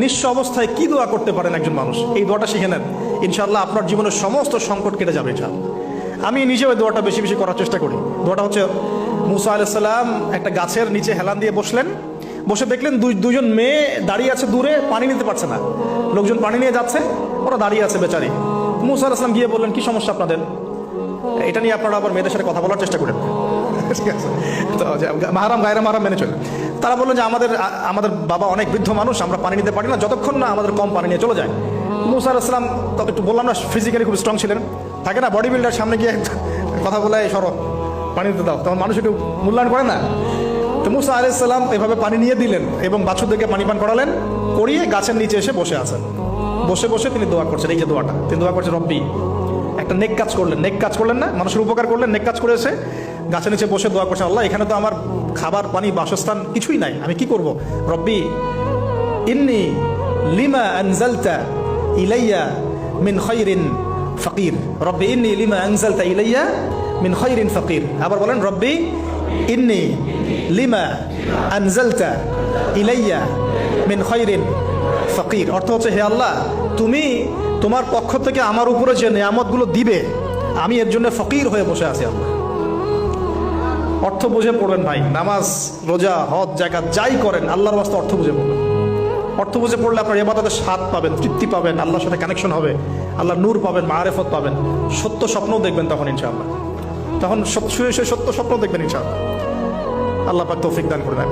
নিঃস্ব অবস্থায় কি দোয়া করতে পারেন একজন মানুষ, এই দোয়াটা শিখে নেন, ইনশাআল্লাহ আপনার জীবনের সমস্ত সংকট কেটে যাবে। আমি নিজেও এই দোয়াটা বেশি বেশি করার চেষ্টা করি। দোয়াটা হচ্ছে, মুসা আলাইহিস সালাম একটা গাছের নিচে হেলান দিয়ে বসলেন, বসে দেখলেন দুজন মেয়ে দাঁড়িয়ে আছে দূরে, পানি নিতে পারছে না, লোকজন পানি নিয়ে যাচ্ছে, ওরা দাঁড়িয়ে আছে বেচারি। মুসা আলাইহিস সালাম গিয়ে বললেন, কি সমস্যা আপনাদের? এটা নিয়ে আপনারা আবার মেয়েদের সাথে কথা বলার চেষ্টা করেন, ঠিক আছে? তো মাহারাম গায়রা মাহারাম মেনে চলেন। তারা বললো যে আমাদের বাবা অনেক বৃদ্ধ মানুষ, আমরা পানি নিতে পারি না যতক্ষণ না আমাদের কম পানি নিয়ে চলে যায়। মুসা আলাইহিস সালাম তো একটু বললাম না, ফিজিক্যালি খুব স্ট্রং ছিলেন, থাকে না বডি বিল্ডার, সামনে গিয়ে কথা বলে সরো পানি দিতে দাও, তখন মানুষ একটু মূল্যায়ন করে না। তো মুসা আলাইহিস সালাম এভাবে পানি নিয়ে দিলেন এবং বাছুরদেরকে পানি পান করালেন, করিয়ে গাছের নিচে এসে বসে আছেন। বসে বসে তিনি দোয়া করছেন, এই যে দোয়াটা তিনি দোয়া করছেন, রব্বি, একটা নেক কাজ করলেন, নেক কাজ করলেন না, মানুষের উপকার করলেন, নেক কাজ করে এসে গাছের নিচে বসে দোয়া করছেন, আল্লাহ এখানে তো আমার খাবার পানি বাসস্থান কিছুই নাই, আমি কি করব? রব্বি ইন্নি লিমা আনজালতা ইলাইয়া মিন খায়রিন ফাকির, রব্বি ইন্নি লিমা আনজালতা ইলাইয়া মিন খায়রিন ফাকির। আবার বলেন, রব্বি ইন্নি লিমা আনজালতা ইলাইয়া মিন খায়রিন ফাকির। অর্থ হচ্ছে, হে আল্লাহ, তুমি তোমার পক্ষ থেকে আমার উপরে যে নিয়ামতগুলো দিবে, আমি এর জন্য ফকির হয়ে বসে আছি। আল্লাহ অর্থ বুঝে পড়বেন ভাই, নামাজ রোজা হজ জাকাত যাই করেন আল্লাহর ওয়াস্তে অর্থ বুঝে পড়বেন। অর্থ বুঝে পড়লে আপনার ইবাদতের স্বাদ পাবেন, তৃপ্তি পাবেন, আল্লাহর সাথে কানেকশন হবে, আল্লাহর নূর পাবেন, মাআরিফত পাবেন, সত্য স্বপ্নও দেখবেন তখন ইনশাআল্লাহ। তখন শুয়ে শুয়ে সত্য স্বপ্ন দেখবেন ইনশাআল্লাহ। আল্লাহ পাক তৌফিক দান করবেন।